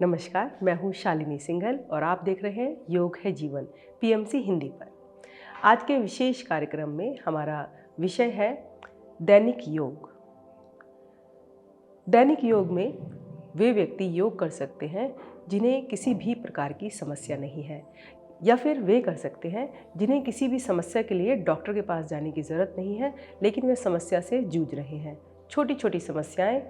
नमस्कार, मैं हूँ शालिनी सिंघल और आप देख रहे हैं योग है जीवन पीएमसी हिंदी पर। आज के विशेष कार्यक्रम में हमारा विषय है दैनिक योग। दैनिक योग में वे व्यक्ति योग कर सकते हैं जिन्हें किसी भी प्रकार की समस्या नहीं है, या फिर वे कर सकते हैं जिन्हें किसी भी समस्या के लिए डॉक्टर के पास जाने की ज़रूरत नहीं है, लेकिन वे समस्या से जूझ रहे हैं। छोटी छोटी समस्याएं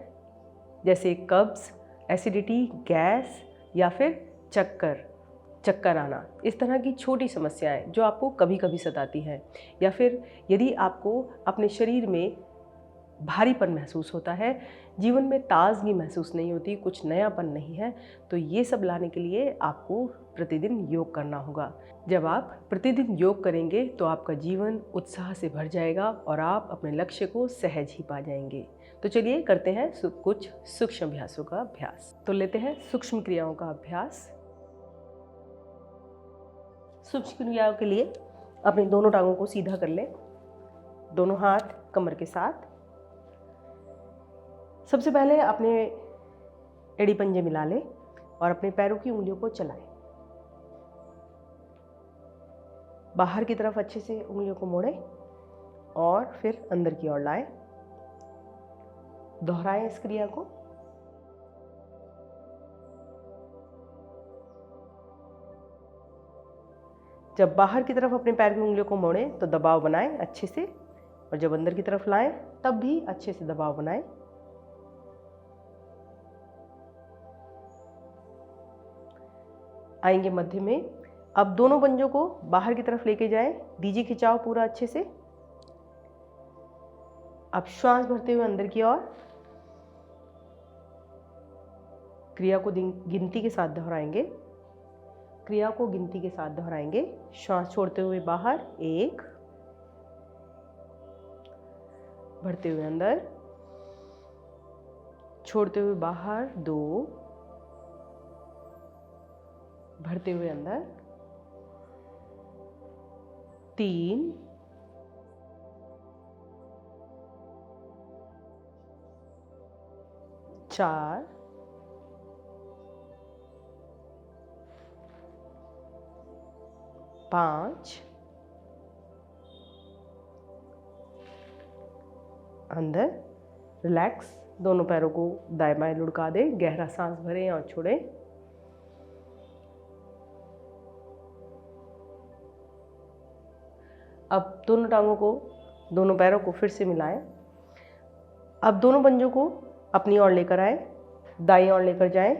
जैसे कब्ज़, एसिडिटी, गैस या फिर चक्कर आना, इस तरह की छोटी समस्याएं जो आपको कभी कभी सताती हैं, या फिर यदि आपको अपने शरीर में भारीपन महसूस होता है, जीवन में ताजगी महसूस नहीं होती, कुछ नयापन नहीं है, तो ये सब लाने के लिए आपको प्रतिदिन योग करना होगा। जब आप प्रतिदिन योग करेंगे तो आपका जीवन उत्साह से भर जाएगा और आप अपने लक्ष्य को सहज ही पा जाएंगे। तो चलिए करते हैं कुछ सूक्ष्म अभ्यासों का अभ्यास। तो लेते हैं सूक्ष्म क्रियाओं का अभ्यास। सूक्ष्म क्रियाओं के लिए अपनी दोनों टांगों को सीधा कर लें, दोनों हाथ कमर के साथ। सबसे पहले अपने एड़ी पंजे मिला लें और अपने पैरों की उंगलियों को चलाएं। बाहर की तरफ अच्छे से उंगलियों को मोड़ें और फिर अंदर की ओर लाएं। दोहराएं इस क्रिया को। जब बाहर की तरफ अपने पैर की उंगलियों को मोड़ें तो दबाव बनाएं अच्छे से, और जब अंदर की तरफ लाएं तब भी अच्छे से दबाव बनाएं। आएंगे मध्य में। अब दोनों पंजों को बाहर की तरफ लेके जाएं, दीजिए खिंचाव पूरा अच्छे से। अब श्वास भरते हुए अंदर की ओर। क्रिया को गिनती के साथ दोहराएंगे। क्रिया को गिनती के साथ दोहराएंगे। श्वास छोड़ते हुए बाहर 1, भरते हुए अंदर, छोड़ते हुए बाहर 2, भरते हुए अंदर 3, 4, 5, अंदर। रिलैक्स, दोनों पैरों को दाएं बाएं लुढ़का दें, गहरा सांस भरें और छोड़ें। अब दोनों टांगों को, दोनों पैरों को फिर से मिलाएं। अब दोनों पंजों को अपनी ओर लेकर आएं, दाईं ओर लेकर जाएं,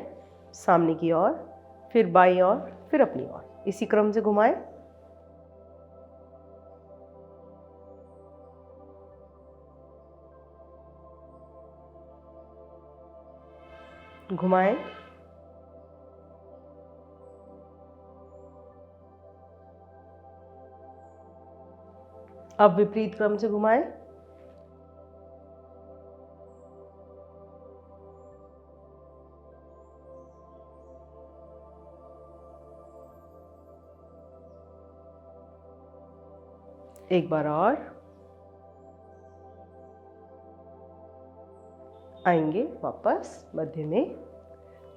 सामने की ओर, फिर बाईं ओर, फिर अपनी ओर, इसी क्रम से घुमाएं। घुमाएं। अब विपरीत क्रम से घुमाएं। एक बार और। आएंगे वापस मध्य में,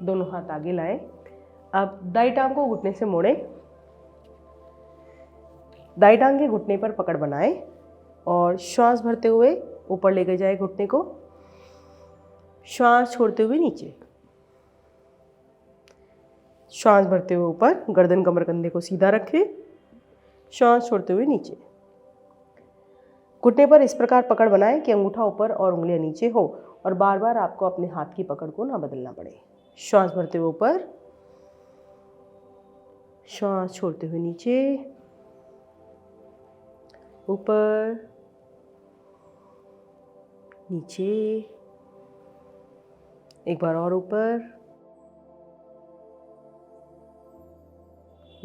दोनों हाथ आगे लाएं। अब दाई टांग को घुटने से मोड़ें, दाई टांग के घुटने पर पकड़ बनाएं और श्वास भरते हुए ऊपर लेकर जाए घुटने को। श्वास छोड़ते हुए नीचे। श्वास भरते हुए ऊपर, गर्दन कमर कंधे को सीधा रखें। श्वास छोड़ते हुए नीचे। घुटने पर इस प्रकार पकड़ बनाएं कि अंगूठा ऊपर और उंगलियां नीचे हो, और बार बार आपको अपने हाथ की पकड़ को ना बदलना पड़े। श्वास भरते हुए ऊपर, श्वास छोड़ते हुए नीचे, ऊपर, नीचे। एक बार और ऊपर,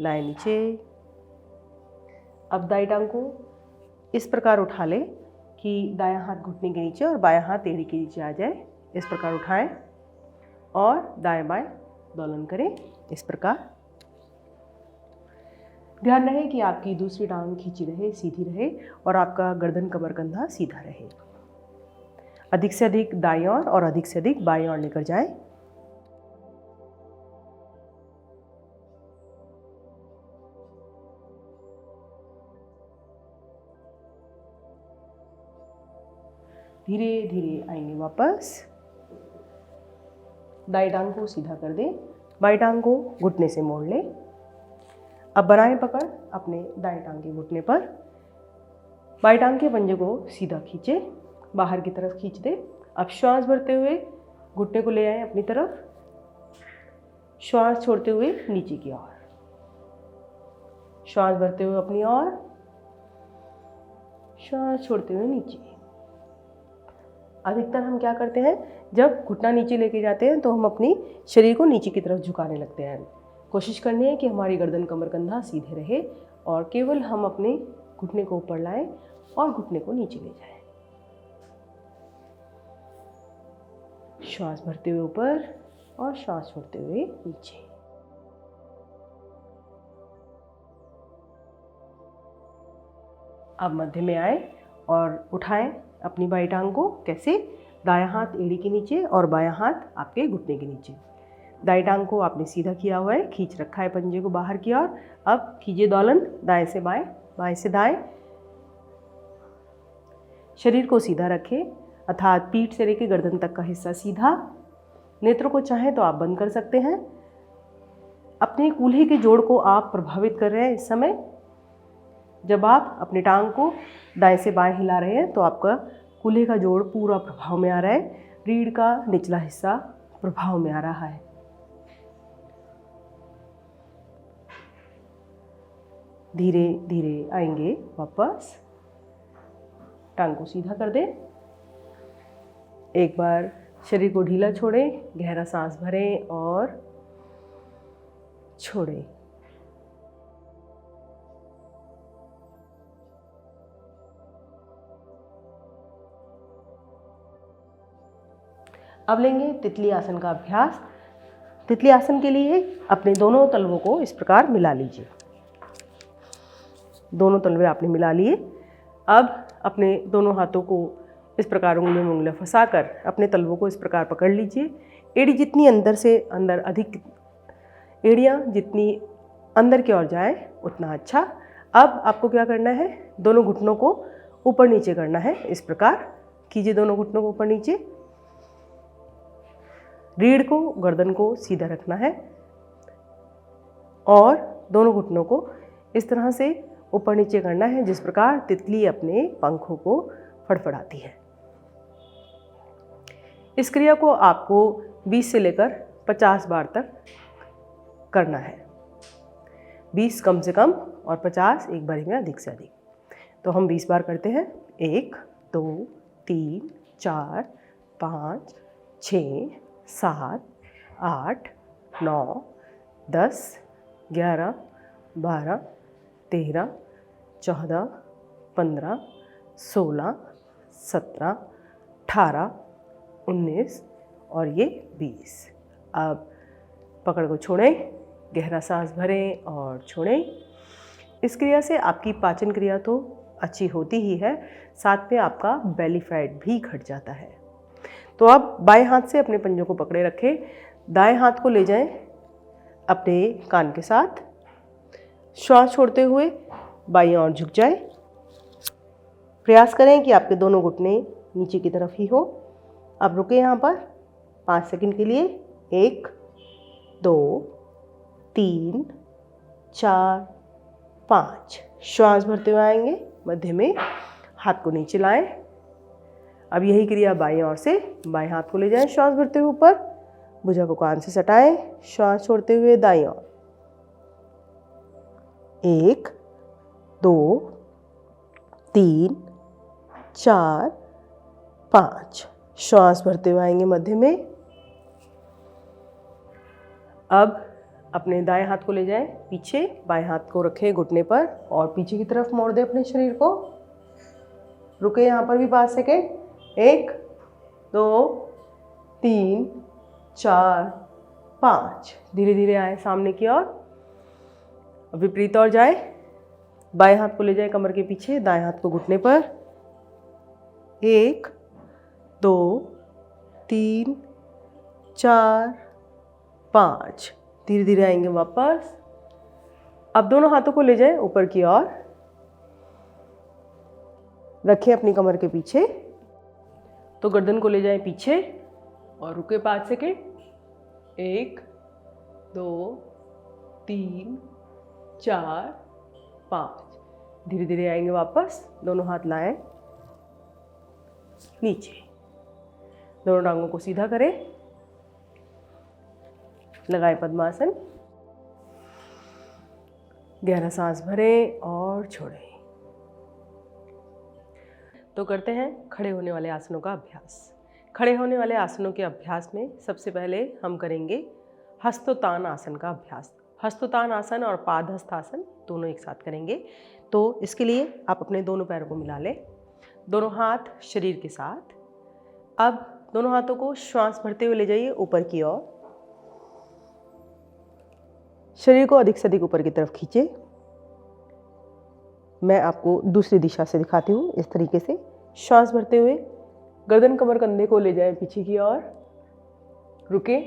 लाए नीचे। अब दाई टांग को इस प्रकार उठा लें कि दायां हाथ घुटने के नीचे और बायां हाथ एड़ी के नीचे आ जाए। इस प्रकार उठाएं और दाएं बाएं दोलन करें इस प्रकार। ध्यान रहे कि आपकी दूसरी टांग खींची रहे, सीधी रहे, और आपका गर्दन कमर कंधा सीधा रहे। अधिक से अधिक दाईं ओर और अधिक से अधिक बाईं ओर लेकर जाएं। धीरे धीरे आएंगे वापस। दाई टांग को सीधा कर दें, बाई टांग को घुटने से मोड़ लें। अब बनाएं पकड़ अपने दाएं टांग के घुटने पर। बाई टांग के पंजे को सीधा खींचे, बाहर की तरफ खींच दें। अब श्वास भरते हुए घुटने को ले आए अपनी तरफ, श्वास छोड़ते हुए नीचे की ओर, श्वास भरते हुए अपनी ओर, श्वास छोड़ते हुए नीचे। अधिकतर हम क्या करते हैं, जब घुटना नीचे लेके जाते हैं तो हम अपनी शरीर को नीचे की तरफ झुकाने लगते हैं। कोशिश करनी है कि हमारी गर्दन कमर कंधा सीधे रहे और केवल हम अपने घुटने को ऊपर लाएं और घुटने को नीचे ले जाएं। श्वास भरते हुए ऊपर और श्वास छोड़ते हुए नीचे। अब मध्य में आए और उठाएं अपनी बाई टांग को। कैसे? दायां हाथ एड़ी के नीचे और बायां हाथ आपके घुटने के नीचे। दाई टांग को आपने सीधा किया हुआ है, खींच रखा है पंजे को बाहर की ओर। अब कीजिए दोलन, दाएं से बाएं, बाएं से दाएं। शरीर को सीधा रखें, अर्थात पीठ से लेकर गर्दन तक का हिस्सा सीधा। नेत्रों को चाहें तो आप बंद कर सकते हैं। अपने कूल्हे के जोड़ को आप प्रभावित कर रहे हैं इस समय। जब आप अपनी टांग को दाएं से बाएं हिला रहे हैं तो आपका कूल्हे का जोड़ पूरा प्रभाव में आ रहा है, रीढ़ का निचला हिस्सा प्रभाव में आ रहा है। धीरे धीरे आएंगे वापस, टांग को सीधा कर दें। एक बार शरीर को ढीला छोड़ें, गहरा सांस भरें और छोड़ें। अब लेंगे तितली आसन का अभ्यास। तितली आसन के लिए अपने दोनों तलवों को इस प्रकार मिला लीजिए। दोनों तलवे आपने मिला लिए। अब अपने दोनों हाथों को इस प्रकार उंगलियों में उंगलियां फंसाकर अपने तलवों को इस प्रकार पकड़ लीजिए। एड़ी जितनी अंदर से अंदर, अधिक एड़ियाँ जितनी अंदर की ओर जाए उतना अच्छा। अब आपको क्या करना है, दोनों घुटनों को ऊपर नीचे करना है। इस प्रकार कीजिए, दोनों घुटनों को ऊपर नीचे। रीढ़ को, गर्दन को सीधा रखना है और दोनों घुटनों को इस तरह से ऊपर नीचे करना है जिस प्रकार तितली अपने पंखों को फड़फड़ाती है। इस क्रिया को आपको 20 से लेकर 50 बार तक करना है। 20 कम से कम और 50 एक बारी में अधिक से अधिक। तो हम 20 बार करते हैं। 1 2 3 4 5 6 7 8 9 10 11 12 13 14 15 16 17 18 19 और ये 20। अब पकड़ को छोड़ें, गहरा सांस भरें और छोड़ें। इस क्रिया से आपकी पाचन क्रिया तो अच्छी होती ही है, साथ में आपका बेली फैट भी घट जाता है। तो अब बाएं हाथ से अपने पंजों को पकड़े रखें, दाएं हाथ को ले जाएं अपने कान के साथ, श्वास छोड़ते हुए बाईं ओर झुक जाएं। प्रयास करें कि आपके दोनों घुटने नीचे की तरफ ही हो। अब रुके यहाँ पर 5 सेकंड के लिए। 1 2 3 4 5। श्वास भरते हुए आएंगे, मध्य में हाथ को नीचे लाएं। अब यही क्रिया बाईं ओर से, बाएं हाथ को ले जाएं, श्वास भरते हुए ऊपर, भुजा को कान से सटाएं, श्वास छोड़ते हुए दाईं ओर। 1 2 3 4 5। श्वास भरते हुए आएंगे मध्य में। अब अपने दाएं हाथ को ले जाएं पीछे, बाएं हाथ को रखें घुटने पर और पीछे की तरफ मोड़ दें अपने शरीर को। रुके यहाँ पर भी 5 सेकेंड। 1 2 3 4 5। धीरे धीरे आए सामने की ओर। विपरीत ओर जाए, बाएं हाथ को ले जाए कमर के पीछे, दाएं हाथ को घुटने पर। 1 2 3 4 5। धीरे धीरे आएंगे वापस। अब दोनों हाथों को ले जाएं ऊपर की ओर, रखें अपनी कमर के पीछे। तो गर्दन को ले जाएं पीछे और रुके 5 सेकेंड। 1 2 3 4 5। धीरे धीरे आएंगे वापस। दोनों हाथ लाएं नीचे, दोनों टांगों को सीधा करें, लगाएं पद्मासन। गहरा सांस भरें और छोड़ें। तो करते हैं खड़े होने वाले आसनों का अभ्यास। खड़े होने वाले आसनों के अभ्यास में सबसे पहले हम करेंगे हस्तोत्तान आसन का अभ्यास। हस्तोत्तान आसन और पादहस्त आसन दोनों एक साथ करेंगे। तो इसके लिए आप अपने दोनों पैरों को मिला लें, दोनों हाथ शरीर के साथ। अब दोनों हाथों को श्वास भरते हुए ले जाइए ऊपर की ओर। शरीर को अधिक से अधिक ऊपर की तरफ खींचे। मैं आपको दूसरी दिशा से दिखाती हूँ। इस तरीके से श्वास भरते हुए गर्दन कमर कंधे को ले जाएं पीछे की ओर, रुके।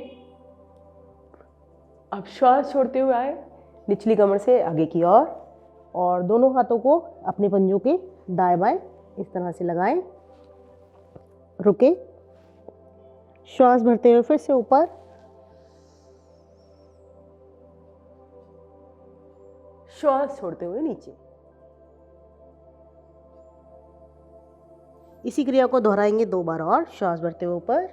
अब श्वास छोड़ते हुए आए निचली कमर से आगे की ओर और दोनों हाथों को अपने पंजों के दाएं बाएं इस तरह से लगाएं, रुके। श्वास भरते हुए फिर से ऊपर, श्वास छोड़ते हुए नीचे। इसी क्रिया को दोहराएंगे 2 बार और। श्वास भरते हुए ऊपर,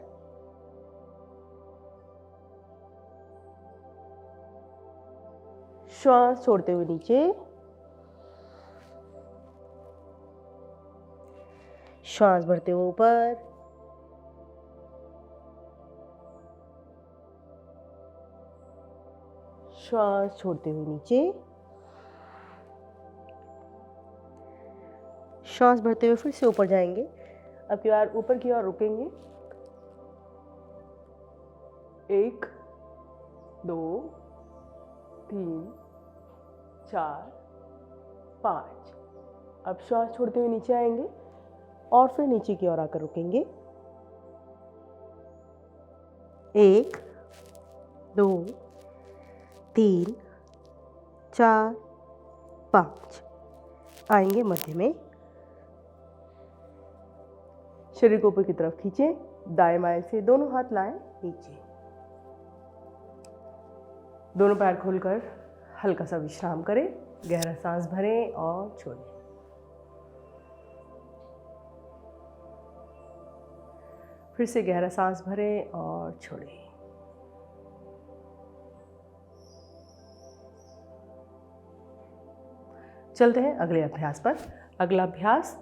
श्वास छोड़ते हुए नीचे, श्वास भरते हुए ऊपर, श्वास छोड़ते हुए नीचे, श्वास भरते हुए फिर से ऊपर जाएंगे। अब की बार ऊपर की ओर रुकेंगे। 1 2 3 4 5। अब श्वास छोड़ते हुए नीचे आएंगे और फिर नीचे की ओर आकर रुकेंगे। 1 2 3 4 5। आएंगे मध्य में। शरीर को ऊपर की तरफ खींचें, दाएं बाएं से दोनों हाथ लाएं नीचे। दोनों पैर खोलकर हल्का सा विश्राम करें, गहरा सांस भरें और छोड़ें। फिर से गहरा सांस भरें और छोड़ें। चलते हैं अगले अभ्यास पर। अगला अभ्यास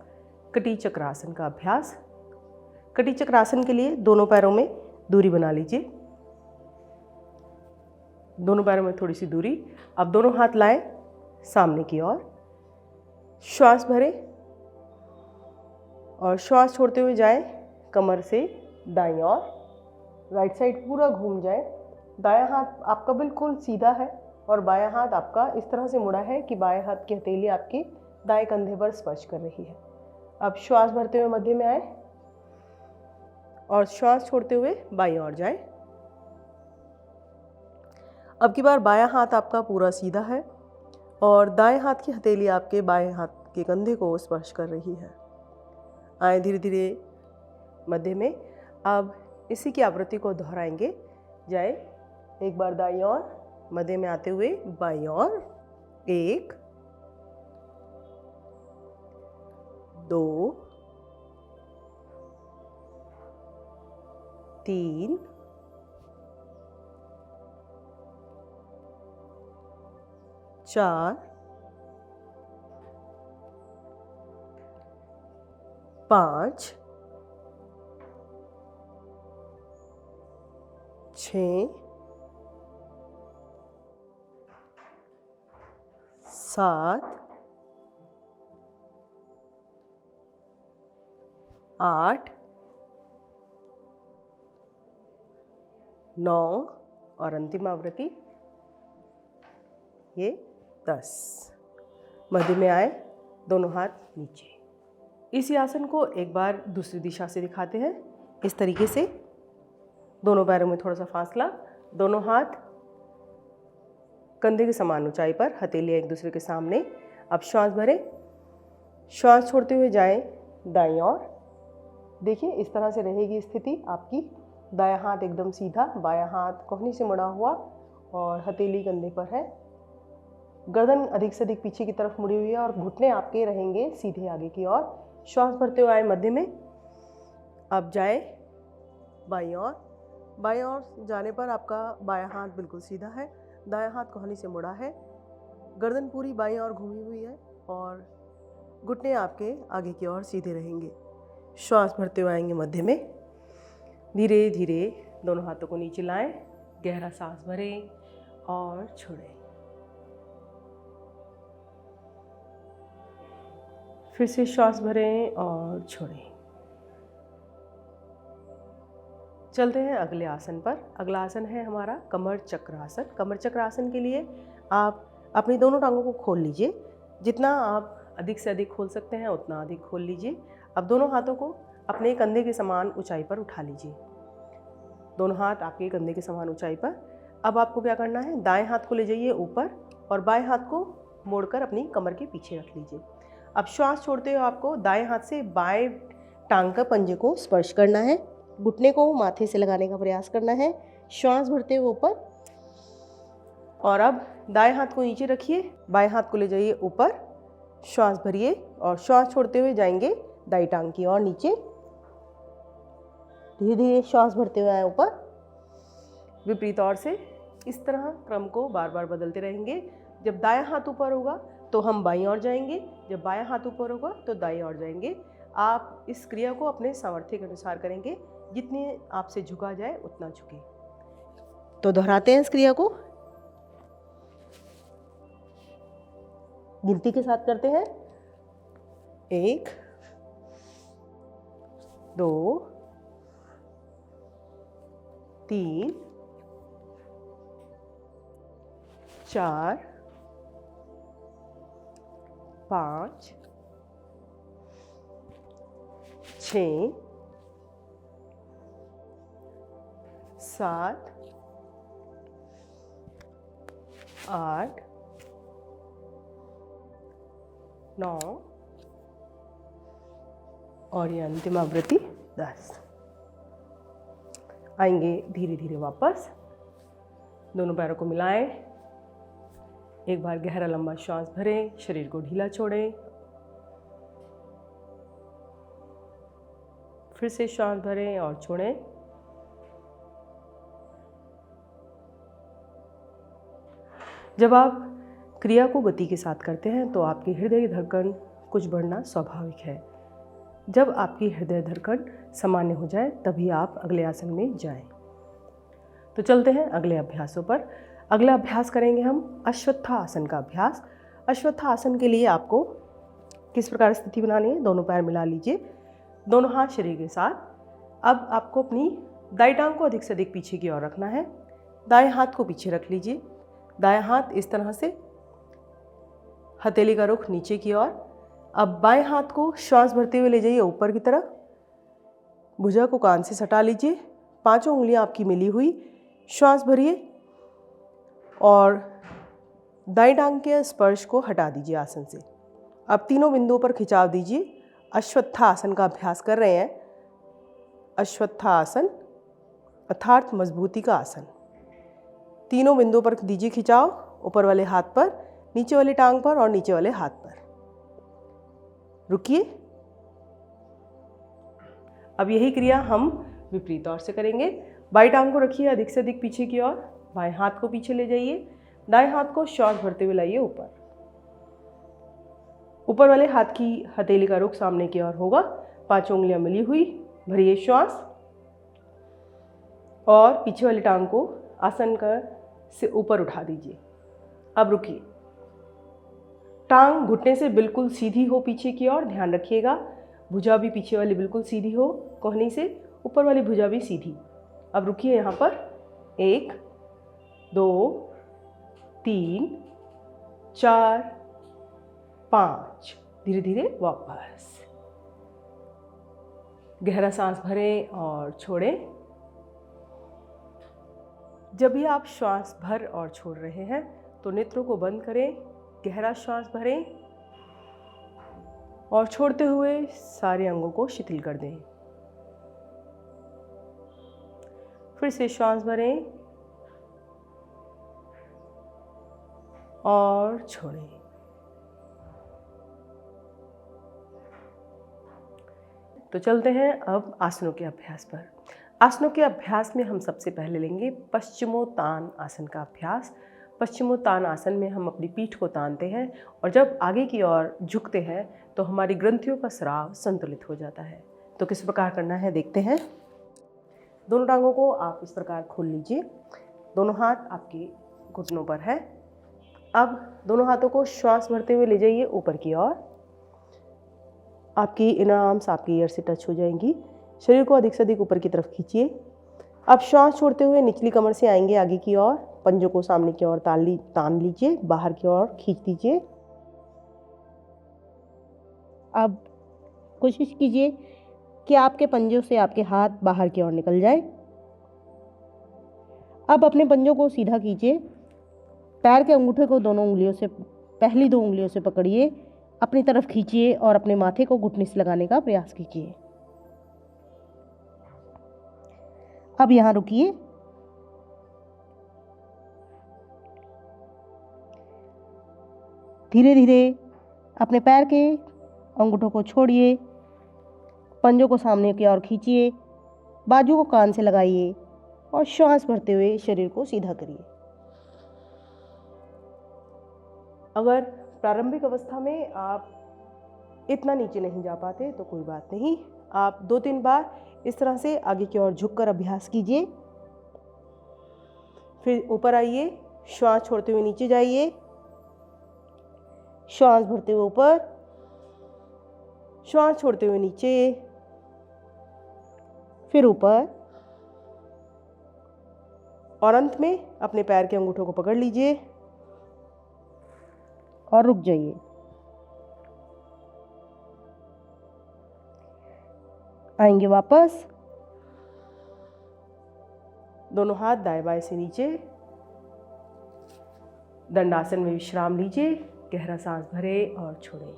कटी चक्रासन का अभ्यास। कटी चक्रासन के लिए दोनों पैरों में दूरी बना लीजिए, दोनों पैरों में थोड़ी सी दूरी। अब दोनों हाथ लाएं सामने की ओर, श्वास भरें और श्वास छोड़ते हुए जाएं कमर से दाईं ओर। राइट साइड पूरा घूम जाए। दायां हाथ आपका बिल्कुल सीधा है और बायां हाथ आपका इस तरह से मुड़ा है कि बाएं हाथ की हथेली आपके दाएं कंधे पर स्पर्श कर रही है। अब श्वास भरते हुए मध्य में आए और श्वास छोड़ते हुए बाईं ओर जाएं। अब की बार बायां हाथ आपका पूरा सीधा है और दाएं हाथ की हथेली आपके बाएं हाथ के कंधे को स्पर्श कर रही है। आए धीरे धीरे मध्य में। अब इसी की आवृत्ति को दोहराएंगे। जाए एक बार दाईं ओर, मध्य में आते हुए बाईं ओर। 1 2 3 4 5 6 7 8 9 और अंतिम आवृत्ति ये 10। मध्य में आए, दोनों हाथ नीचे। इसी आसन को एक बार दूसरी दिशा से दिखाते हैं। इस तरीके से दोनों पैरों में थोड़ा सा फासला, दोनों हाथ कंधे के समान ऊंचाई पर, हथेलियां एक दूसरे के सामने। अब श्वास भरें, श्वास छोड़ते हुए जाएं दाईं ओर देखिए इस तरह से रहेगी स्थिति आपकी। दायां हाथ एकदम सीधा, बायां हाथ कोहनी से मुड़ा हुआ और हथेली कंधे पर है। गर्दन अधिक से अधिक पीछे की तरफ मुड़ी हुई है और घुटने आपके रहेंगे सीधे आगे की ओर। श्वास भरते हुए आए मध्य में। अब जाए बाईं ओर। बाईं ओर जाने पर आपका बायां हाथ बिल्कुल सीधा है, दायां हाथ कोहनी से मुड़ा है, गर्दन पूरी बाईं ओर घूमी हुई है और घुटने आपके आगे की ओर सीधे रहेंगे। श्वास भरते हुए आएंगे मध्य में। धीरे धीरे दोनों हाथों को नीचे लाएं, गहरा सांस भरें और छोड़ें। फिर से श्वास भरें और छोड़ें। चलते हैं अगले आसन पर। अगला आसन है हमारा कमर चक्र आसन। कमर चक्र आसन के लिए आप अपनी दोनों टांगों को खोल लीजिए। जितना आप अधिक से अधिक खोल सकते हैं उतना अधिक खोल लीजिए। अब दोनों हाथों को अपने कंधे के समान ऊंचाई पर उठा लीजिए। दोनों हाथ आपके कंधे के समान ऊंचाई पर। अब आपको क्या करना है, दाएं हाथ को ले जाइए ऊपर और बाएं हाथ को मोड़कर अपनी कमर के पीछे रख लीजिए। अब श्वास छोड़ते हुए आपको दाएं हाथ से बाएं टांग का पंजे को स्पर्श करना है। घुटने को माथे से लगाने का प्रयास करना है। श्वास भरते हुए ऊपर और अब दाएं हाथ को नीचे रखिए, बाएं हाथ को ले जाइए ऊपर। श्वास भरिए और श्वास छोड़ते हुए जाएंगे दाईं टांग की ओर नीचे। धीरे धीरे श्वास भरते हुए आए ऊपर। विपरीत ओर से इस तरह क्रम को बार बार बदलते रहेंगे। जब दायां हाथ ऊपर होगा तो हम बाईं ओर जाएंगे, जब बायां हाथ ऊपर होगा तो दाईं ओर जाएंगे। आप इस क्रिया को अपने सामर्थ्य के अनुसार करेंगे, जितने आपसे झुका जाए उतना झुके। तो दोहराते हैं इस क्रिया को, गिनती के साथ करते हैं। 1 2 3 4 5 6 7 8 9 और ये अंतिम आवृत्ति 10। आएंगे धीरे धीरे वापस। दोनों पैरों को मिलाएं। एक बार गहरा लंबा श्वास भरें, शरीर को ढीला छोड़ें। फिर से श्वास भरें और छोड़ें। जब आप क्रिया को गति के साथ करते हैं तो आपकी हृदय धड़कन कुछ बढ़ना स्वाभाविक है। जब आपकी हृदय धड़कन सामान्य हो जाए तभी आप अगले आसन में जाएं। तो चलते हैं अगले अभ्यासों पर। अगला अभ्यास करेंगे हम अश्वत्थासन का अभ्यास। अश्वत्थासन के लिए आपको किस प्रकार स्थिति बनानी है, दोनों पैर मिला लीजिए, दोनों हाथ शरीर के साथ। अब आपको अपनी दाईं टांग को अधिक से अधिक पीछे की ओर रखना है। दाएं हाथ को पीछे रख लीजिए, दायां हाथ इस तरह से, हथेली का रुख नीचे की ओर। अब बाएं हाथ को श्वास भरते हुए ले जाइए ऊपर की तरफ, भुजा को कान से सटा लीजिए, पांचों उंगलियां आपकी मिली हुई। श्वास भरिए और दाईं टांग के स्पर्श को हटा दीजिए आसन से। अब तीनों बिंदुओं पर खिंचाव दीजिए। अश्वत्थासन का अभ्यास कर रहे हैं। अश्वत्थासन अर्थात मजबूती का आसन। तीनों बिंदुओं पर दीजिए खिंचाव, ऊपर वाले हाथ पर, नीचे वाली टांग पर और नीचे वाले हाथ पर। रुकिए। अब यही क्रिया हम विपरीत ओर से करेंगे। बाईं टांग को रखिए अधिक से अधिक पीछे की ओर, बाएं हाथ को पीछे ले जाइए, दाएं हाथ को श्वास भरते हुए लाइए ऊपर। ऊपर वाले हाथ की हथेली का रुख सामने की ओर होगा, पांचों उंगलियां मिली हुई। भरिए श्वास और पीछे वाली टांग को आसन का से ऊपर उठा दीजिए। अब रुकिए। टांग घुटने से बिल्कुल सीधी हो पीछे की ओर, ध्यान रखिएगा। भुजा भी पीछे वाली बिल्कुल सीधी हो, कोहनी से ऊपर वाली भुजा भी सीधी। अब रुकिए यहाँ पर। 1 2 3 4 5। धीरे धीरे वापस। गहरा सांस भरें और छोड़ें। जब भी आप श्वास भर और छोड़ रहे हैं तो नेत्रों को बंद करें, गहरा श्वास भरें और छोड़ते हुए सारे अंगों को शिथिल कर दें। फिर से श्वास भरें और छोड़ें। तो चलते हैं अब आसनों के अभ्यास पर। आसनों के अभ्यास में हम सबसे पहले लेंगे पश्चिमोत्तान आसन का अभ्यास। पश्चिमोत्तान आसन में हम अपनी पीठ को तानते हैं और जब आगे की ओर झुकते हैं तो हमारी ग्रंथियों का स्राव संतुलित हो जाता है। तो किस प्रकार करना है देखते हैं। दोनों टांगों को आप इस प्रकार खोल लीजिए। दोनों हाथ आपके घुटनों पर है। अब दोनों हाथों को श्वास भरते हुए ले जाइए ऊपर की ओर। आपकी इनर आर्म्स आपकी ईयर से टच हो जाएंगी। शरीर को अधिक से अधिक ऊपर की तरफ खींचिए। अब श्वास छोड़ते हुए निचली कमर से आएंगे आगे की ओर। पंजों को सामने की ओर तान लीजिए, बाहर की ओर खींच दीजिए। अब कोशिश कीजिए कि आपके पंजों से आपके हाथ बाहर की ओर निकल जाए। अब अपने पंजों को सीधा कीजिए। पैर के अंगूठे को दोनों उंगलियों से, पहली 2 उंगलियों से पकड़िए, अपनी तरफ खींचिए और अपने माथे को घुटने से लगाने का प्रयास कीजिए। अब यहाँ रुकिए। धीरे धीरे अपने पैर के अंगूठों को छोड़िए, पंजों को सामने की ओर खींचिए, बाजू को कान से लगाइए और श्वास भरते हुए शरीर को सीधा करिए। अगर प्रारंभिक अवस्था में आप इतना नीचे नहीं जा पाते तो कोई बात नहीं, आप 2-3 बार इस तरह से आगे की ओर झुककर अभ्यास कीजिए। फिर ऊपर आइए, श्वास छोड़ते हुए नीचे जाइए, श्वास भरते हुए ऊपर, श्वास छोड़ते हुए नीचे, फिर ऊपर और अंत में अपने पैर के अंगूठों को पकड़ लीजिए और रुक जाइए। आएंगे वापस। दोनों हाथ दाएं बाएं से नीचे। दंडासन में विश्राम लीजिए। गहरा सांस भरें और छोड़ें।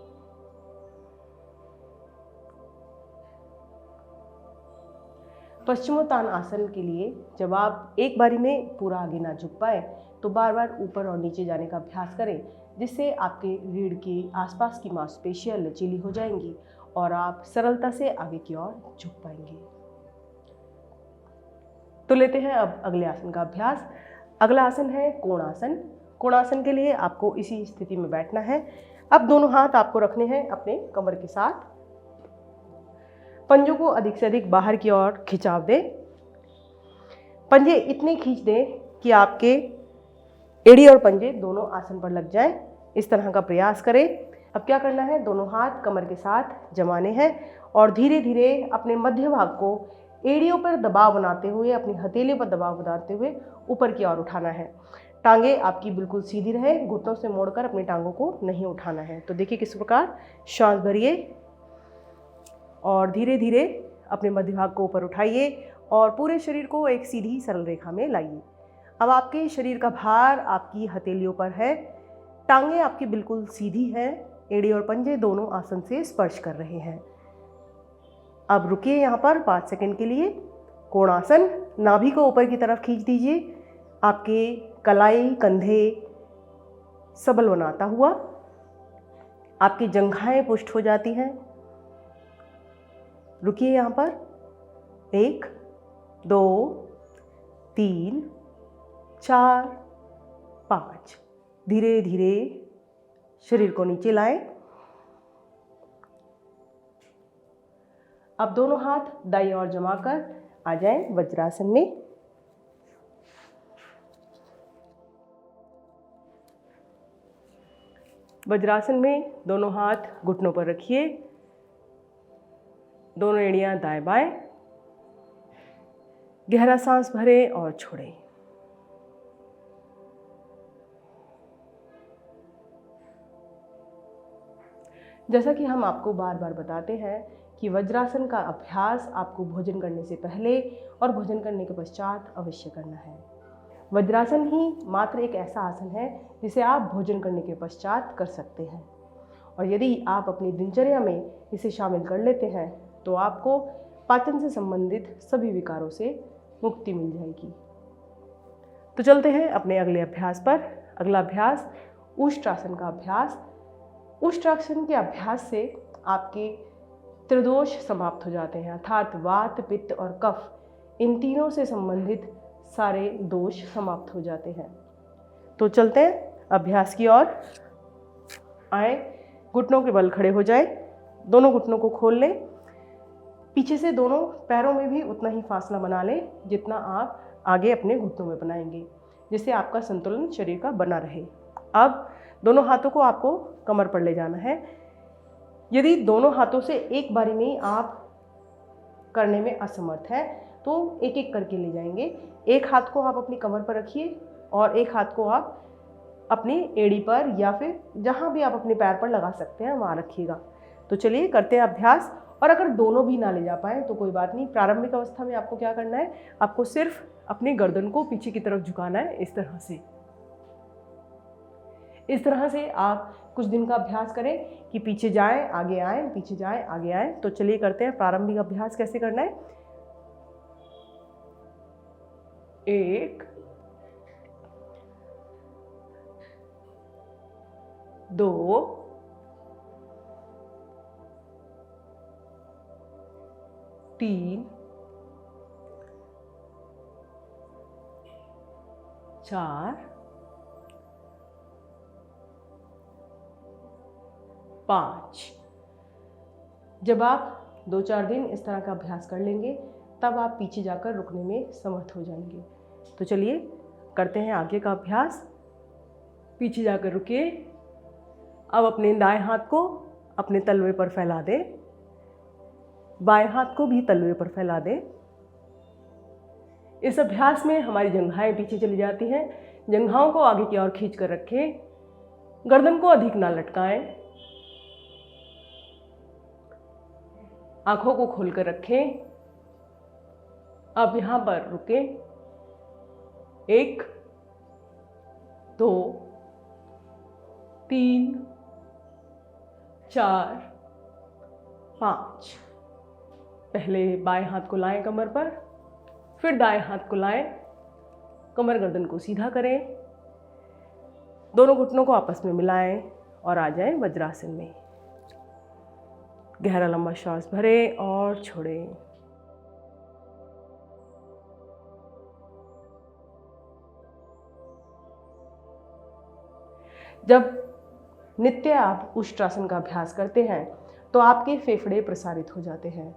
पश्चिमोत्तान आसन के लिए जब आप एक बारी में पूरा आगे ना झुक पाए तो बार बार ऊपर और नीचे जाने का अभ्यास करें, जिससे आपके रीढ़ के आसपास की मांसपेशियां लचीली हो जाएंगी और आप सरलता से आगे की ओर झुक पाएंगे। तो लेते हैं अब अगले आसन का अभ्यास। अगला आसन है कोणासन। कोणासन के लिए आपको इसी स्थिति में बैठना है। अब दोनों हाथ आपको रखने हैं अपने कमर के साथ। पंजों को अधिक से अधिक बाहर की ओर खिंचाव दें। पंजे इतने खींच दें कि आपके एड़ी और पंजे दोनों आसन पर लग जाएं। इस तरह का प्रयास करें। अब क्या करना है, दोनों हाथ कमर के साथ जमाने हैं और धीरे धीरे अपने मध्य भाग को एड़ियों पर दबाव बनाते हुए, अपनी हथेलियों पर दबाव बनाते हुए ऊपर की ओर उठाना है। टांगे आपकी बिल्कुल सीधी रहे, घुटनों से मोड़कर अपनी टांगों को नहीं उठाना है। तो देखिए किस प्रकार, श्वास भरिए और धीरे धीरे अपने मध्य भाग को ऊपर उठाइए और पूरे शरीर को एक सीधी सरल रेखा में लाइए। अब आपके शरीर का भार आपकी हथेलियों पर है। टांगे आपकी बिल्कुल सीधी हैं। एड़ी और पंजे दोनों आसन से स्पर्श कर रहे हैं। अब रुकिए यहाँ पर 5 सेकंड के लिए। कोणासन, नाभि को ऊपर की तरफ खींच दीजिए। आपके कलाई, कंधे सबल बनाता हुआ आपकी जंघाएं पुष्ट हो जाती हैं। रुकिए यहाँ पर। 1, 2, 3, 4, 5। धीरे धीरे शरीर को नीचे लाएं। अब दोनों हाथ दाईं ओर जमाकर आ जाएं वज्रासन में। वज्रासन में दोनों हाथ घुटनों पर रखिए। दोनों एड़ियां दाएं बाएं। गहरा सांस भरें और छोड़ें। जैसा कि हम आपको बार बार बताते हैं कि वज्रासन का अभ्यास आपको भोजन करने से पहले और भोजन करने के पश्चात अवश्य करना है। वज्रासन ही मात्र एक ऐसा आसन है जिसे आप भोजन करने के पश्चात कर सकते हैं, और यदि आप अपनी दिनचर्या में इसे शामिल कर लेते हैं तो आपको पाचन से संबंधित सभी विकारों से मुक्ति मिल जाएगी। तो चलते हैं अपने अगले अभ्यास पर। अगला अभ्यास उष्ट्रासन का अभ्यास। उष्ट्रासन के अभ्यास से आपके त्रिदोष समाप्त हो जाते हैं, अर्थात वात, पित्त और कफ, इन तीनों से संबंधित सारे दोष समाप्त हो जाते हैं। तो चलते हैं अभ्यास की ओर। आए, घुटनों के बल खड़े हो जाएं, दोनों घुटनों को खोल लें, पीछे से दोनों पैरों में भी उतना ही फासला बना लें जितना आप आगे अपने घुटनों में बनाएंगे, जिससे आपका संतुलन शरीर का बना रहे। अब दोनों हाथों को आपको कमर पर ले जाना है। यदि दोनों हाथों से एक बारी में आप करने में असमर्थ है तो एक एक करके ले जाएंगे। एक हाथ को आप अपनी कमर पर रखिए और एक हाथ को आप अपनी एड़ी पर या फिर जहाँ भी आप अपने पैर पर लगा सकते हैं वहाँ रखिएगा। तो चलिए करते हैं अभ्यास। और अगर दोनों भी ना ले जा पाएँ तो कोई बात नहीं। प्रारंभिक अवस्था में आपको क्या करना है, आपको सिर्फ अपनी गर्दन को पीछे की तरफ झुकाना है। इस तरह से आप कुछ दिन का अभ्यास करें कि पीछे जाएं, आगे आएं, पीछे जाएं, आगे आएं। तो चलिए करते हैं प्रारंभिक अभ्यास कैसे करना है। 1 2 3 4 5। जब आप 2-4 दिन इस तरह का अभ्यास कर लेंगे तब आप पीछे जाकर रुकने में समर्थ हो जाएंगे। तो चलिए करते हैं आगे का अभ्यास। पीछे जाकर रुकिए। अब अपने दाएं हाथ को अपने तलवे पर फैला दें, बाएं हाथ को भी तलवे पर फैला दें। इस अभ्यास में हमारी जंघाएं पीछे चली जाती हैं। जंघाओं को आगे की ओर खींच कर रखें, गर्दन को अधिक ना लटकाएं, आंखों को खोलकर रखें। अब यहाँ पर रुकें। 1 2 3 4 5। पहले बाएं हाथ को लाएं कमर पर, फिर दाएं हाथ को लाएं, कमर गर्दन को सीधा करें, दोनों घुटनों को आपस में मिलाएं और आ जाएं वज्रासन में। गहरा लंबा श्वास भरें और छोड़ें। जब नित्य आप उष्ट्रासन का अभ्यास करते हैं तो आपके फेफड़े प्रसारित हो जाते हैं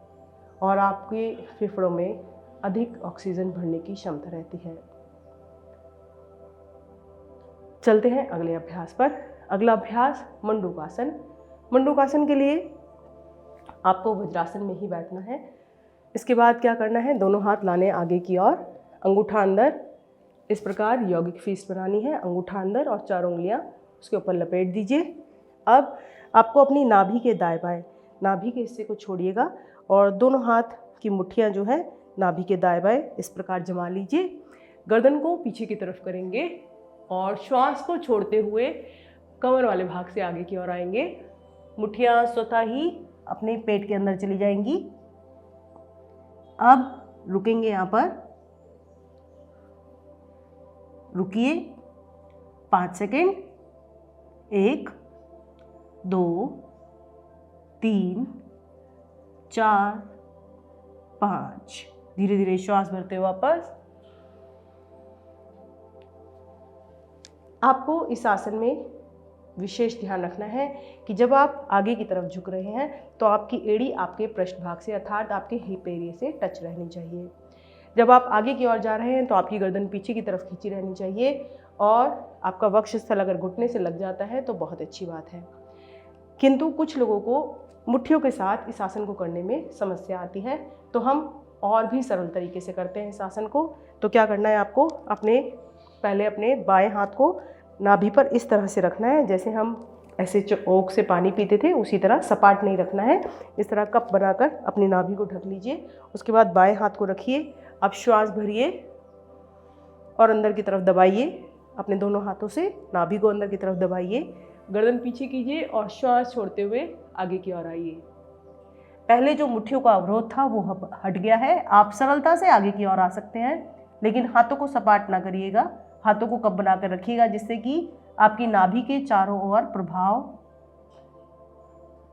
और आपके फेफड़ों में अधिक ऑक्सीजन भरने की क्षमता रहती है। चलते हैं अगले अभ्यास पर। अगला अभ्यास मंडूकासन। मंडूकासन के लिए आपको वज्रासन में ही बैठना है। इसके बाद क्या करना है, दोनों हाथ लाने आगे की ओर, अंगूठा अंदर। इस प्रकार यौगिक फीस्ट बनानी है। अंगूठा अंदर और 4 उंगलियां उसके ऊपर लपेट दीजिए। अब आपको अपनी नाभि के दाएं बाएं, नाभि के हिस्से को छोड़िएगा और दोनों हाथ की मुट्ठियां जो है नाभि के दाएं बाएं इस प्रकार जमा लीजिए। गर्दन को पीछे की तरफ करेंगे और श्वास को छोड़ते हुए कमर वाले भाग से आगे की ओर आएंगे। मुट्ठियां स्वतः ही अपने पेट के अंदर चली जाएंगी। अब रुकेंगे यहाँ पर, रुकिए 5 सेकेंड। 1 2 3 4 5। धीरे धीरे श्वास भरते हुए वापस। आपको इस आसन में विशेष ध्यान रखना है कि जब आप आगे की तरफ झुक रहे हैं तो आपकी एड़ी आपके पृष्ठभाग से अर्थात आपके हिप एरिया से टच रहनी चाहिए। जब आप आगे की ओर जा रहे हैं तो आपकी गर्दन पीछे की तरफ खींची रहनी चाहिए और आपका वक्षस्थल अगर घुटने से लग जाता है तो बहुत अच्छी बात है। किंतु कुछ लोगों को मुट्ठियों के साथ इस आसन को करने में समस्या आती है, तो हम और भी सरल तरीके से करते हैं इस आसन को। तो क्या करना है, आपको पहले अपने बाएं हाथ को नाभि पर इस तरह से रखना है, जैसे हम ऐसे ओक से पानी पीते थे उसी तरह सपाट नहीं रखना है। इस तरह कप बनाकर अपनी नाभि को ढक लीजिए। उसके बाद बाएं हाथ को रखिए। अब श्वास भरिए और अंदर की तरफ दबाइए। अपने दोनों हाथों से नाभि को अंदर की तरफ दबाइए, गर्दन पीछे कीजिए और श्वास छोड़ते हुए आगे की ओर आइए। पहले जो मुट्ठियों का अवरोध था वो हट गया है। आप सरलता से आगे की ओर आ सकते हैं, लेकिन हाथों को सपाट ना करिएगा। हाथों को कब बनाकर रखिएगा जिससे कि आपकी नाभि के चारों ओर प्रभाव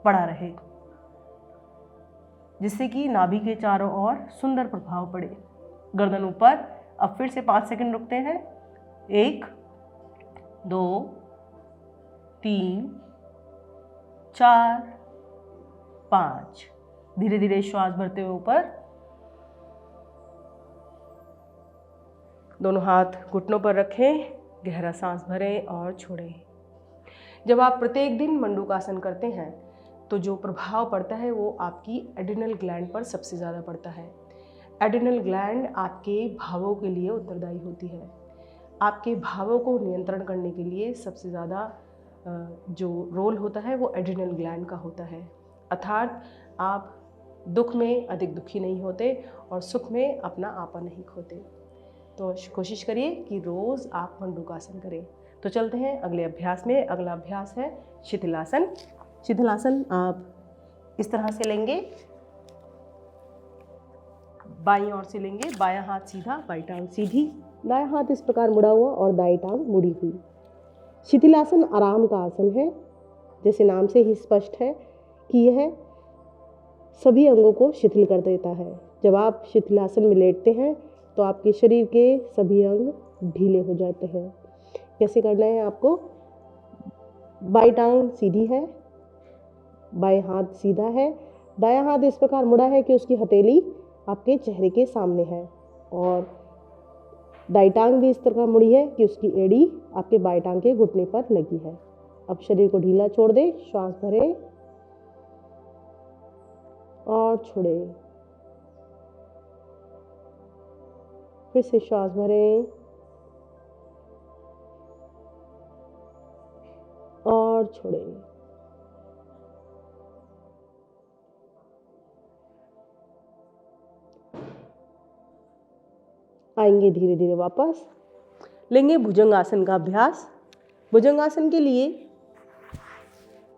पड़ा रहे, जिससे कि नाभि के चारों ओर सुंदर प्रभाव पड़े। गर्दन ऊपर। अब फिर से 5 सेकंड रुकते हैं। 1 2 3 4 5। धीरे धीरे श्वास भरते हुए ऊपर। दोनों हाथ घुटनों पर रखें, गहरा सांस भरें और छोड़ें। जब आप प्रत्येक दिन मंडूकासन करते हैं तो जो प्रभाव पड़ता है वो आपकी एड्रिनल ग्लैंड पर सबसे ज़्यादा पड़ता है। एड्रिनल ग्लैंड आपके भावों के लिए उत्तरदायी होती है। आपके भावों को नियंत्रण करने के लिए सबसे ज़्यादा जो रोल होता है वो एड्रिनल ग्लैंड का होता है। अर्थात आप दुख में अधिक दुखी नहीं होते और सुख में अपना आपा नहीं खोते। तो कोशिश करिए कि रोज़ आप मंडूकासन करें। तो चलते हैं अगले अभ्यास में। अगला अभ्यास है शिथिलासन। शिथिलासन आप इस तरह से लेंगे, बाईं ओर से लेंगे, बायां हाथ सीधा, बाईं टांग सीधी, दायां हाथ इस प्रकार मुड़ा हुआ और दाईं टांग मुड़ी हुई। शिथिलासन आराम का आसन है। जैसे नाम से ही स्पष्ट है कि यह सभी अंगों को शिथिल कर देता है। जब आप शिथिलासन में लेटते हैं तो आपके शरीर के सभी अंग ढीले हो जाते हैं। कैसे करना है आपको? बाईं टांग सीधी है, बाएं हाथ सीधा है, दायां हाथ इस प्रकार मुड़ा है कि उसकी हथेली आपके चेहरे के सामने है और दाईं टांग भी इस तरह मुड़ी है कि उसकी एड़ी आपके बाएं टांग के घुटने पर लगी है। अब शरीर को ढीला छोड़ दें, श्वास भरें और छोड़ें। फिर से श्वास भरें और छोड़ें। आएंगे धीरे धीरे वापस। लेंगे भुजंगासन का अभ्यास। भुजंगासन के लिए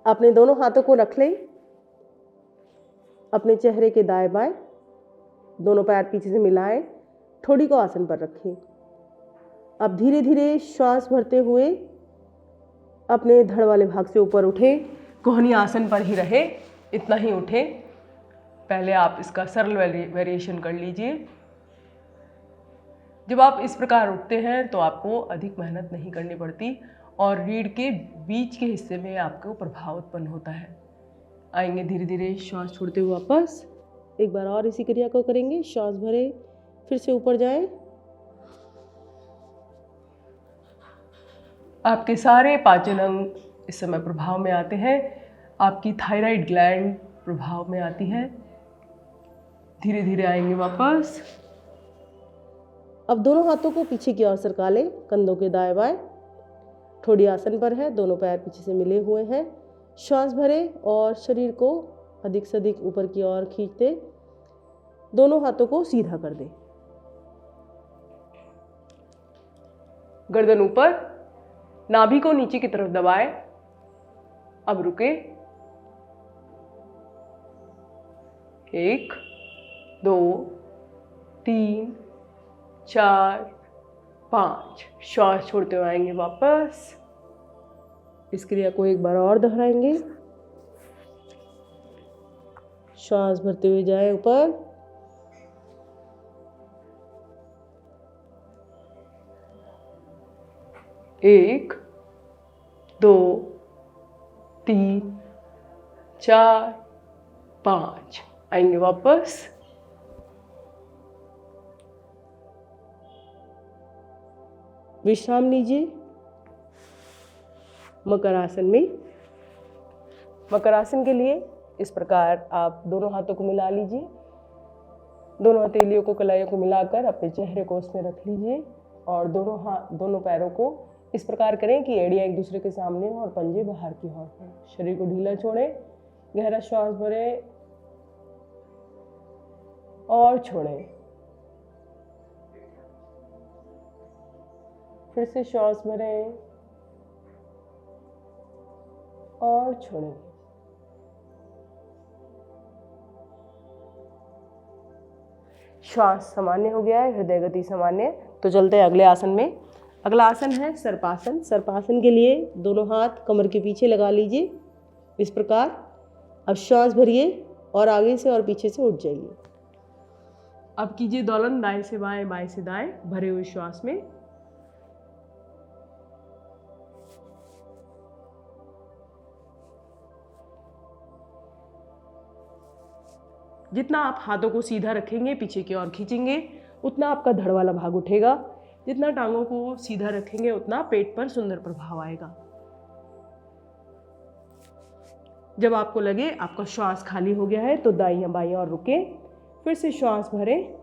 अपने दोनों हाथों को रख लें अपने चेहरे के दाएं बाएं, दोनों पैर पीछे से मिलाएं, ठोड़ी को आसन पर रखें। अब धीरे धीरे श्वास भरते हुए अपने धड़ वाले भाग से ऊपर उठें। कोहनी आसन पर ही रहे, इतना ही उठें। पहले आप इसका सरल वेरिएशन कर लीजिए। जब आप इस प्रकार उठते हैं तो आपको अधिक मेहनत नहीं करनी पड़ती और रीढ़ के बीच के हिस्से में आपको प्रभाव उत्पन्न होता है। आएंगे धीरे धीरे श्वास छोड़ते हुए वापस। एक बार और इसी क्रिया को करेंगे। श्वास भरें, फिर से ऊपर जाएं। आपके सारे पाचन अंग इस समय प्रभाव में आते हैं। आपकी थायराइड ग्लैंड प्रभाव में आती है। धीरे धीरे आएंगे वापस। अब दोनों हाथों को पीछे की ओर सरका लें, कंधों के दाएं बाएं। ठोड़ी आसन पर है, दोनों पैर पीछे से मिले हुए हैं। श्वास भरें और शरीर को अधिक से अधिक ऊपर की ओर खींचते दोनों हाथों को सीधा कर दें। गर्दन ऊपर, नाभि को नीचे की तरफ दबाएं। अब रुके। 1 2 3 4 5। श्वास छोड़ते हुए आएंगे वापस। इस क्रिया को एक बार और दोहराएंगे। श्वास भरते हुए जाए ऊपर। 1 2 3 4 5। आएंगे वापस। विश्राम लीजिए। मकर आसन में। मकर आसन के लिए इस प्रकार आप दोनों हाथों को मिला लीजिए। दोनों हथेलियों को, कलाइयों को मिलाकर अपने चेहरे को उसमें रख लीजिए और दोनों पैरों को इस प्रकार करें कि एड़ियाँ एक दूसरे के सामने हो और पंजे बाहर की ओर हो। शरीर को ढीला छोड़ें, गहरा श्वास भरें और छोड़ें। फिर से श्वास भरें और छोड़ें। श्वास सामान्य हो गया है, हृदय गति सामान्य। तो चलते हैं अगले आसन में। अगला आसन है सर्पासन। सर्पासन के लिए दोनों हाथ कमर के पीछे लगा लीजिए इस प्रकार। अब श्वास भरिए और आगे से और पीछे से उठ जाइए। अब कीजिए दोलन दाएं से बाएं, बाएं से दाएं भरे हुए श्वास में। जितना आप हाथों को सीधा रखेंगे, पीछे की ओर खींचेंगे, उतना आपका धड़ वाला भाग उठेगा। जितना टांगों को सीधा रखेंगे उतना पेट पर सुंदर प्रभाव आएगा। जब आपको लगे आपका श्वास खाली हो गया है तो दाईं बाईं ओर रुके, फिर से श्वास भरें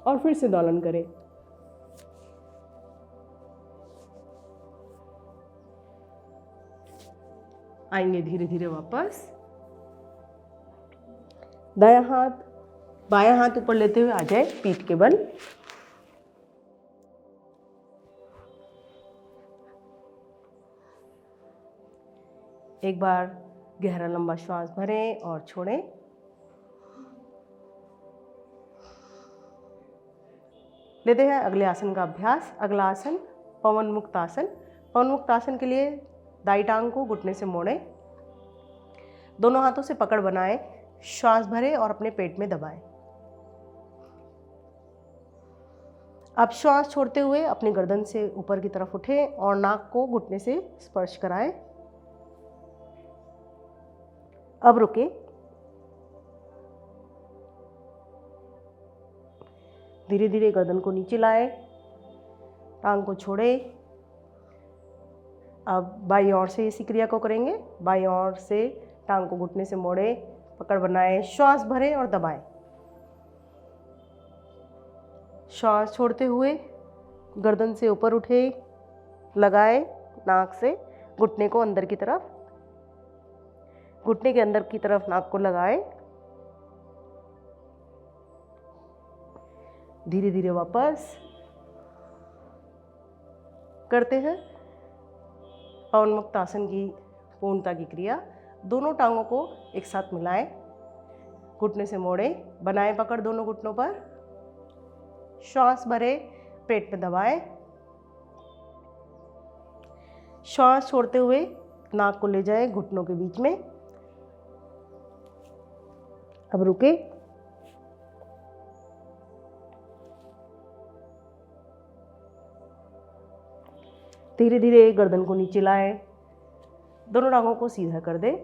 और फिर से दोलन करें। आएंगे धीरे धीरे वापस। दायां हाथ बायां हाथ ऊपर लेते हुए आ जाए पीठ के बल। एक बार गहरा लंबा श्वास भरें और छोड़ें। लेते हैं अगले आसन का अभ्यास। अगला आसन पवन मुक्त आसन। पवन मुक्त आसन के लिए दाई टांग को घुटने से मोड़ें, दोनों हाथों से पकड़ बनाएं, श्वास भरें और अपने पेट में दबाएं। अब श्वास छोड़ते हुए अपनी गर्दन से ऊपर की तरफ उठें और नाक को घुटने से स्पर्श कराएं। अब रुकें। धीरे धीरे गर्दन को नीचे लाएं, टांग को छोड़ें। अब बाईं ओर से इसी क्रिया को करेंगे। बाईं ओर से टांग को घुटने से मोड़ें, पकड़ बनाएं, श्वास भरें और दबाएं। श्वास छोड़ते हुए गर्दन से ऊपर उठे, लगाएं नाक से घुटने को अंदर की तरफ, घुटने के अंदर की तरफ नाक को लगाएं। धीरे धीरे वापस करते हैं पवन मुक्त आसन की पूर्णता की क्रिया। दोनों टांगों को एक साथ मिलाएं, घुटने से मोड़ें, बनाएं पकड़ दोनों घुटनों पर, श्वास भरें, पेट में दबाएं। श्वास छोड़ते हुए नाक को ले जाएं घुटनों के बीच में। अब रुके। धीरे धीरे गर्दन को नीचे लाएं, दोनों टांगों को सीधा कर दें।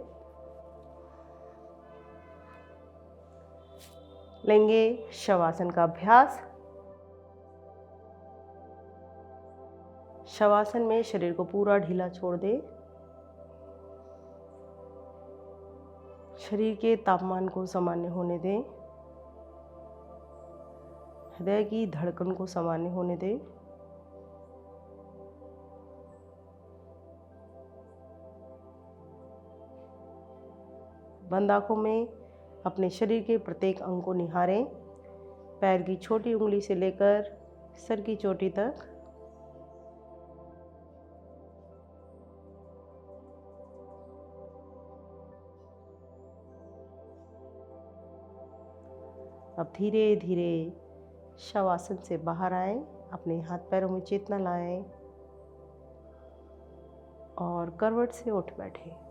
लेंगे शवासन का अभ्यास। शवासन में शरीर को पूरा ढीला छोड़ दें। शरीर के तापमान को सामान्य होने दें। हृदय की धड़कन को सामान्य होने दें। बंद आंखों में अपने शरीर के प्रत्येक अंग को निहारें, पैर की छोटी उंगली से लेकर सर की चोटी तक। अब धीरे धीरे शवासन से बाहर आएं, अपने हाथ पैरों में चेतना लाएं और करवट से उठ बैठें।